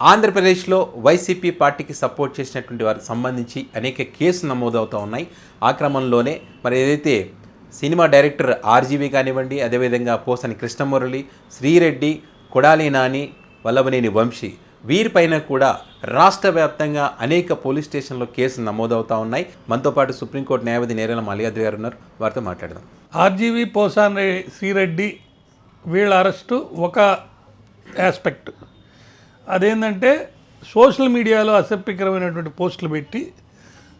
ఆంధ్రప్రదేశ్లో వైసీపీ పార్టీకి సపోర్ట్ చేసినటువంటి వారికి సంబంధించి అనేక కేసులు నమోదవుతూ ఉన్నాయి. ఆ క్రమంలోనే మరి ఏదైతే సినిమా డైరెక్టర్ ఆర్జీవి కానివ్వండి, అదేవిధంగా పోసాని కృష్ణమురళి, శ్రీరెడ్డి, కొడాలి నాని, వల్లభనేని వంశీ వీరిపైన కూడా రాష్ట్ర వ్యాప్తంగా అనేక పోలీస్ స్టేషన్లో కేసులు నమోదవుతూ ఉన్నాయి. మనతో పాటు సుప్రీంకోర్టు న్యాయవాది నేరేల మాల్యాద్రి గారు ఉన్నారు. వారితో మాట్లాడదాం. ఆర్జీవి, పోసాని శ్రీరెడ్డి వీళ్ళ అరెస్టు ఒక ఆస్పెక్ట్. అదేంటంటే సోషల్ మీడియాలో అసభ్యకరమైనటువంటి పోస్టులు పెట్టి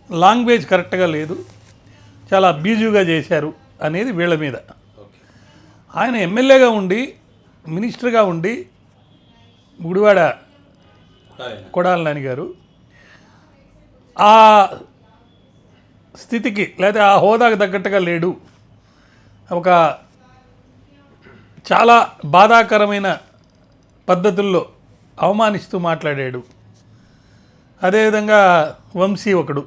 లాంగ్వేజ్ కరెక్ట్గా లేదు, చాలా అబ్యూజివ్గా చేశారు అనేది వీళ్ళ మీద. ఆయన ఎమ్మెల్యేగా ఉండి, మినిస్టర్గా ఉండి, గుడివాడ కొడాలి నాని గారు ఆ స్థితికి లేదా ఆ హోదాకు తగ్గట్టుగా లేడు. ఒక చాలా బాధాకరమైన పద్ధతుల్లో అవమానిస్తూ మాట్లాడాడు. అదేవిధంగా వంశీ ఒకడు,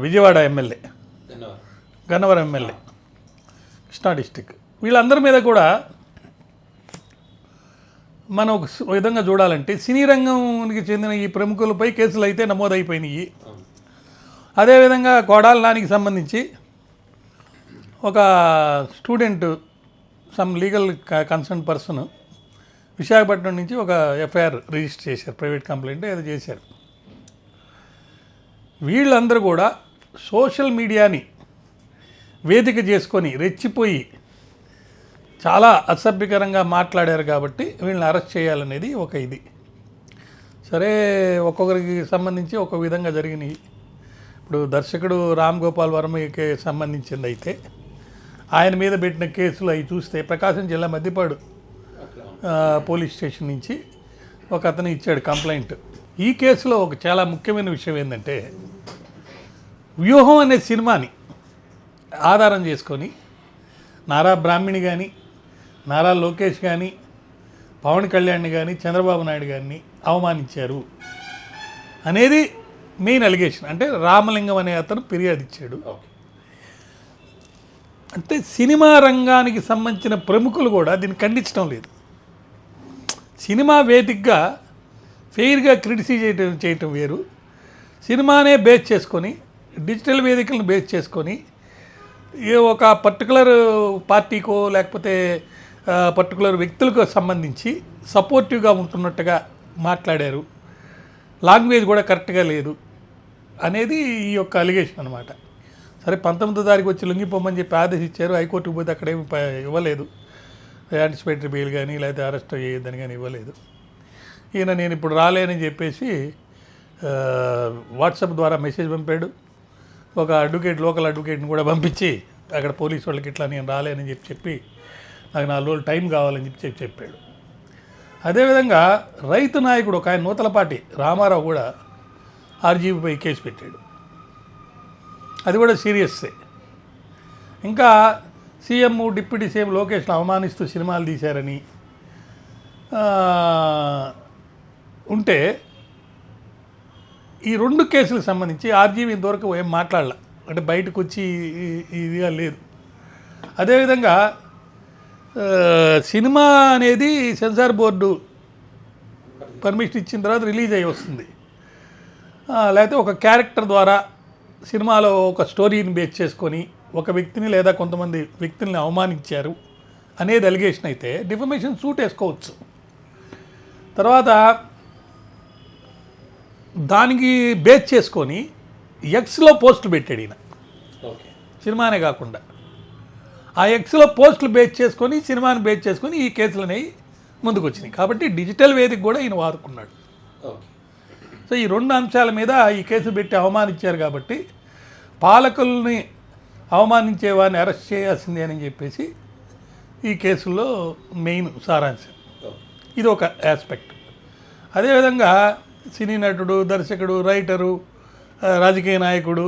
Vijayawada MLA, Gannavaram MLA, Krishna district, వీళ్ళందరి మీద కూడా మనం ఒక విధంగా చూడాలంటే సినీ రంగానికి చెందిన ఈ ప్రముఖులపై కేసులు అయితే నమోదైపోయినాయి. అదేవిధంగా కొడాలి నానికి సంబంధించి ఒక student, some legal concern person Visakhapatnam నుంచి ఒక ఎఫ్ఐఆర్ రిజిస్టర్ చేశారు, ప్రైవేట్ కంప్లైంట్ ఏదో చేశారు. వీళ్ళందరూ కూడా సోషల్ మీడియాని వేదిక చేసుకొని రెచ్చిపోయి చాలా అసభ్యకరంగా మాట్లాడారు కాబట్టి వీళ్ళని అరెస్ట్ చేయాలనేది ఒక ఇది. సరే, ఒక్కొక్కరికి సంబంధించి ఒక్కొక్క విధంగా జరిగినాయి. ఇప్పుడు దర్శకుడు రామ్ గోపాల్ వర్మకి సంబంధించింది అయితే ఆయన మీద పెట్టిన కేసులు అవి చూస్తే ప్రకాశం జిల్లా మద్దిపాడు పోలీస్ స్టేషన్ నుంచి ఒక అతను ఇచ్చాడు కంప్లైంట్. ఈ కేసులో ఒక చాలా ముఖ్యమైన విషయం ఏంటంటే, వ్యూహం అనే సినిమాని ఆధారం చేసుకొని నారా బ్రాహ్మణి కానీ, నారా లోకేష్ కానీ, పవన్ కళ్యాణ్ కానీ, చంద్రబాబు నాయుడు గారిని అవమానించారు అనేది మెయిన్ అలిగేషన్. అంటే రామలింగం అనే అతను ఫిర్యాదు ఇచ్చాడు. అంటే సినిమా రంగానికి సంబంధించిన ప్రముఖులు కూడా దీన్ని ఖండించడం లేదు. సినిమా వేదికగా ఫెయిర్గా క్రిటిసైజ్ చేయటం వేరు, సినిమానే బేస్ చేసుకొని, డిజిటల్ వేదికలను బేస్ చేసుకొని ఒక పర్టికులర్ పార్టీకో లేకపోతే పర్టికులర్ వ్యక్తులకు సంబంధించి సపోర్టివ్గా ఉంటున్నట్టుగా మాట్లాడారు, లాంగ్వేజ్ కూడా కరెక్ట్గా లేదు అనేది ఈ యొక్క అలిగేషన్ అనమాట. సరే, 19వ తారీఖు వచ్చి లొంగిపోమని చెప్పి ఆదేశించారు. హైకోర్టుకు పోతే అక్కడేమి ఇవ్వలేదు, యాంటిసిపేటరీ బెయిల్ కానీ లేకపోతే అరెస్ట్ అయ్యేదని కానీ ఇవ్వలేదు. ఈయన నేను ఇప్పుడు రాలేనని చెప్పేసి వాట్సాప్ ద్వారా మెసేజ్ పంపాడు. ఒక అడ్వకేట్, లోకల్ అడ్వకేట్ని కూడా పంపించి అక్కడ పోలీసు వాళ్ళకి ఇట్లా నేను రాలేనని చెప్పి నాకు 4 రోజులు టైం కావాలని చెప్పాడు. అదేవిధంగా రైతు నాయకుడు ఒక ఆయన నూతలపాటి రామారావు కూడా ఆర్జీవీపై కేసు పెట్టాడు. అది కూడా సీరియస్సే. ఇంకా సీఎం, డిప్యూటీ సీఎం లోకేష్ను అవమానిస్తూ సినిమాలు తీశారని ఉంటే ఈ 2 కేసులకు సంబంధించి ఆర్జీవీ ఇంతవరకు ఏం మాట్లాడాల, అంటే బయటకు వచ్చి ఇదిగా లేదు. అదేవిధంగా సినిమా అనేది సెన్సార్ బోర్డు పర్మిషన్ ఇచ్చిన తర్వాత రిలీజ్ అయ్యి వస్తుంది, లేకపోతే ఒక క్యారెక్టర్ ద్వారా సినిమాలో ఒక స్టోరీని బేస్ చేసుకొని ఒక వ్యక్తిని లేదా కొంతమంది వ్యక్తుల్ని అవమానించారు అనేది అలిగేషన్ అయితే డిఫమేషన్ సూట్ వేసుకోవచ్చు. తర్వాత దానికి బేస్ చేసుకొని ఎక్స్లో పోస్టులు పెట్టాడు ఈయన, సినిమానే కాకుండా ఆ ఎక్స్లో పోస్టులు బేస్ చేసుకొని, సినిమాని బేస్ చేసుకొని ఈ కేసులు అనేవి ముందుకు వచ్చినాయి. కాబట్టి డిజిటల్ వేదిక కూడా ఈయన వాడుకున్నాడు. సో ఈ 2 అంశాల మీద ఈ కేసు పెట్టి అవమానించారు కాబట్టి పాలకుల్ని అవమానించే వారిని అరెస్ట్ చేయాల్సిందే అని చెప్పేసి ఈ కేసుల్లో మెయిన్ సారాంశం. ఇది ఒక ఆస్పెక్ట్. అదేవిధంగా సినీ నటుడు, దర్శకుడు, రైటరు, రాజకీయ నాయకుడు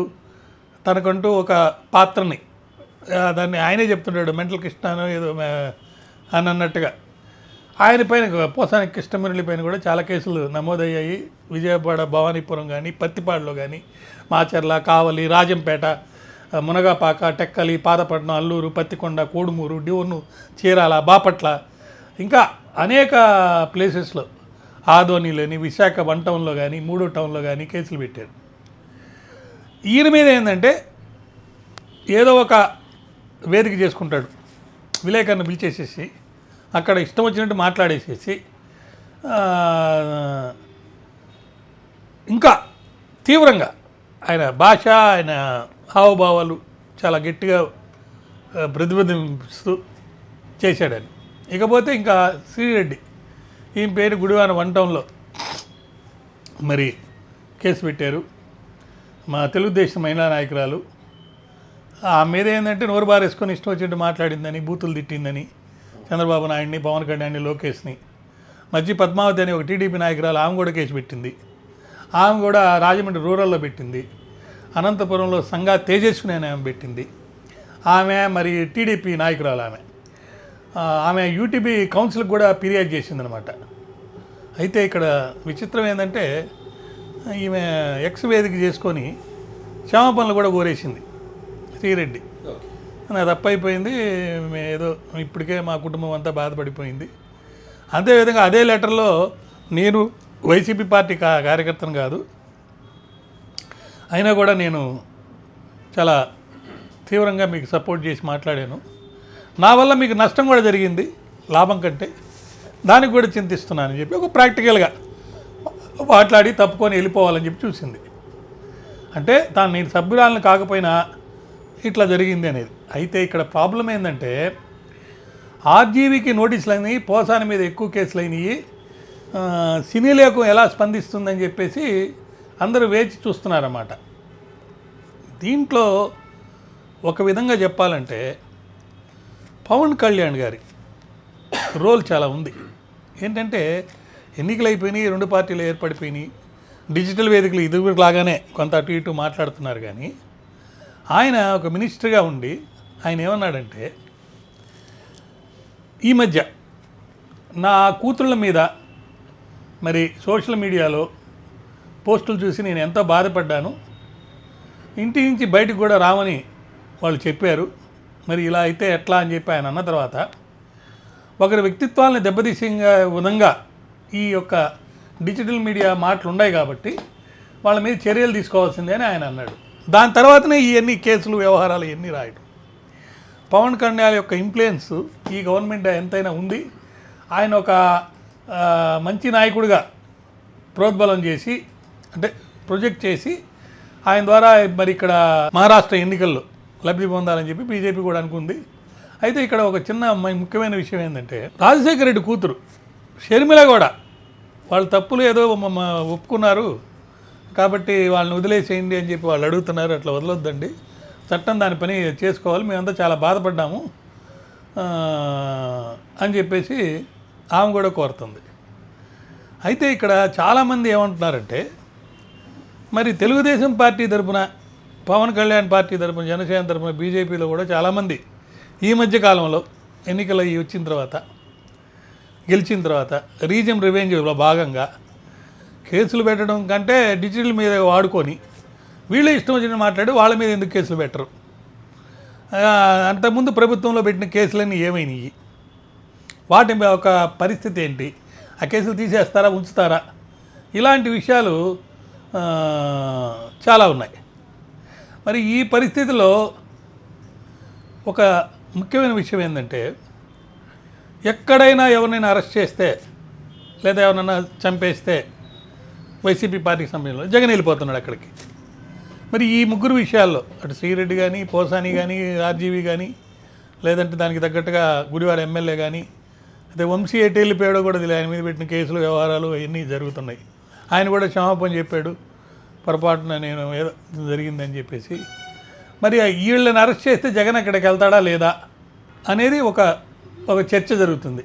తనకంటూ ఒక పాత్రని, దాన్ని ఆయనే చెప్తున్నాడు, మెంటల్ కృష్ణానో ఏదో అని అన్నట్టుగా ఆయన పైన, పోసాని కృష్ణమురళి పైన కూడా చాలా కేసులు నమోదయ్యాయి. విజయవాడ, భవానీపురం కానీ, పత్తిపాడులో కానీ, మాచర్ల, కావలి, రాజంపేట, మునగాపాక, టెక్కలి, పాదపట్నం, అల్లూరు, పత్తికొండ, కోడుమూరు, డివోను, చీరాల, బాపట్ల, ఇంకా అనేక ప్లేసెస్లో ఆదోనిలోని, విశాఖ 1 టౌన్లో కానీ 3 టౌన్లో కానీ కేసులు పెట్టారు. ఈయన మీద ఏంటంటే ఏదో ఒక వేదిక చేసుకుంటాడు, విలేకరుని పిలిచేసేసి అక్కడ ఇష్టం వచ్చినట్టు మాట్లాడేసేసి ఇంకా తీవ్రంగా ఆయన భాష, ఆయన హావభావాలు చాలా గట్టిగా ప్రతిబింబిస్తూ చేశాడని. ఇకపోతే ఇంకా శ్రీరెడ్డి, ఈయన పేరు గుడివాడ 1 టౌన్లో మరి కేసు పెట్టారు. మా తెలుగుదేశం మహిళా నాయకురాలు ఆ మీద ఏంటంటే నోరు బారేసుకొని ఇష్టం వచ్చినట్టు మాట్లాడిందని, బూతులు తిట్టిందని చంద్రబాబు నాయుడిని, పవన్ కళ్యాణ్ని, లోకేష్ని. మధ్య పద్మావతి అని ఒక టీడీపీ నాయకురాలు, ఆమె కూడా కేసు పెట్టింది. ఆమె కూడా రాజమండ్రి రూరల్లో పెట్టింది. అనంతపురంలో సంగా తేజస్విని అని ఆమె పెట్టింది. ఆమె మరి టీడీపీ నాయకురాలు. ఆమె యూటీబీ కౌన్సిల్కి కూడా ఫిర్యాదు చేసిందనమాట. అయితే ఇక్కడ విచిత్రం ఏంటంటే ఈమె ఎక్స్ వేదిక చేసుకొని క్షమాపణలు కూడా కోరేసింది శ్రీరెడ్డి. నాకు తప్పైపోయింది, ఏదో ఇప్పటికే మా కుటుంబం అంతా బాధపడిపోయింది. అదేవిధంగా అదే లెటర్లో నేను వైసీపీ పార్టీ కార్యకర్తను కాదు, అయినా కూడా నేను చాలా తీవ్రంగా మీకు సపోర్ట్ చేసి మాట్లాడాను. నా వల్ల మీకు నష్టం కూడా జరిగింది లాభం కంటే, దానికి కూడా చింతిస్తున్నానని చెప్పి ఒక ప్రాక్టికల్గా మాట్లాడి తప్పుకొని వెళ్ళిపోవాలని చెప్పి చూసింది. అంటే తాను నేను సభ్యురాలను కాకపోయినా ఇట్లా జరిగింది అనేది. అయితే ఇక్కడ ప్రాబ్లం ఏంటంటే ఆర్జీవీకి నోటీసులు అయినాయి, పోసాని మీద ఎక్కువ కేసులు అయినాయి, సినీ లేఖం ఎలా స్పందిస్తుందని చెప్పేసి అందరూ వేచి చూస్తున్నారన్నమాట. దీంట్లో ఒక విధంగా చెప్పాలంటే పవన్ కళ్యాణ్ గారి రోల్ చాలా ఉంది. ఏంటంటే ఎన్నికలు అయిపోయినాయి, 2 పార్టీలు ఏర్పడిపోయినాయి, డిజిటల్ వేదికలు ఇదివరకు లాగానే కొంత అటు ఇటు మాట్లాడుతున్నారు. కానీ ఆయన ఒక మినిస్టర్గా ఉండి ఆయన ఏమన్నాడంటే, ఈ మధ్య నా కూతుళ్ళ మీద మరి సోషల్ మీడియాలో పోస్టులు చూసి నేను ఎంతో బాధపడ్డాను, ఇంటి నుంచి బయటకు కూడా రామని వాళ్ళు చెప్పారు, మరి ఇలా అయితే ఎట్లా అని చెప్పి ఆయన అన్న తర్వాత ఒకరి వ్యక్తిత్వాలను దెబ్బతీసే విధంగా ఈ యొక్క డిజిటల్ మీడియా మాటలు ఉన్నాయి కాబట్టి వాళ్ళ మీద చర్యలు తీసుకోవాల్సిందే అని ఆయన అన్నాడు. దాని తర్వాతనే ఇవన్నీ కేసులు, వ్యవహారాలు ఇవన్నీ రాయడం. పవన్ కళ్యాణ్ యొక్క ఇన్ఫ్లుయెన్స్ ఈ గవర్నమెంట్ ఎంతైనా ఉంది. ఆయన ఒక మంచి నాయకుడిగా ప్రోద్బలం చేసి, అంటే ప్రొజెక్ట్ చేసి ఆయన ద్వారా మరి ఇక్కడ మహారాష్ట్ర ఎన్నికల్లో లబ్ధి పొందాలని చెప్పి బీజేపీ కూడా అనుకుంది. అయితే ఇక్కడ ఒక చిన్న ముఖ్యమైన విషయం ఏంటంటే రాజశేఖర రెడ్డి కూతురు షర్మిల కూడా వాళ్ళ తప్పులు ఏదో ఒప్పుకున్నారు కాబట్టి వాళ్ళని వదిలేసేయండి అని చెప్పి వాళ్ళు అడుగుతున్నారు. అట్లా వదలొద్దండి, చట్టం దాని పని చేసుకోవాలి, మేమంతా చాలా బాధపడ్డాము అని చెప్పేసి ఆమె కూడా కోరుతుంది. అయితే ఇక్కడ చాలామంది ఏమంటున్నారంటే మరి తెలుగుదేశం పార్టీ తరఫున, పవన్ కళ్యాణ్ పార్టీ తరఫున, జనసేన తరఫున, బీజేపీలో కూడా చాలామంది ఈ మధ్య కాలంలో ఎన్నికలు వచ్చిన తర్వాత, గెలిచిన తర్వాత రీజన్ రివెంజ్లో భాగంగా కేసులు పెట్టడం కంటే డిజిటల్ మీద వాడుకొని వీళ్ళే ఇష్టం వచ్చిన మాట్లాడి వాళ్ళ మీద ఎందుకు కేసులు పెట్టరు, అంతకుముందు ప్రభుత్వంలో పెట్టిన కేసులన్నీ ఏమైనాయి, వాటి ఒక పరిస్థితి ఏంటి, ఆ కేసులు తీసేస్తారా ఉంచుతారా, ఇలాంటి విషయాలు చాలా ఉన్నాయి. మరి ఈ పరిస్థితిలో ఒక ముఖ్యమైన విషయం ఏంటంటే ఎక్కడైనా ఎవరినైనా అరెస్ట్ చేస్తే లేదా ఎవరినైనా చంపేస్తే వైసీపీ పార్టీకి సంబంధించిన జగన్ వెళ్ళిపోతున్నాడు అక్కడికి. మరి ఈ ముగ్గురు విషయాల్లో అటు శ్రీరెడ్డి కానీ, పోసాని కానీ, ఆర్జీవి కానీ, లేదంటే దానికి తగ్గట్టుగా గుడివాడ ఎమ్మెల్యే కానీ, అయితే వంశీ ఎటు వెళ్ళిపోయాడో కూడా తెలియదు. ఆయన మీద పెట్టిన కేసులు, వ్యవహారాలు అవన్నీ జరుగుతున్నాయి. ఆయన కూడా క్షమాపణ చెప్పాడు, పొరపాటున నేను ఏదో జరిగిందని చెప్పేసి. మరి వీళ్ళని అరెస్ట్ చేస్తే జగన్ అక్కడికి వెళ్తాడా లేదా అనేది ఒక చర్చ జరుగుతుంది.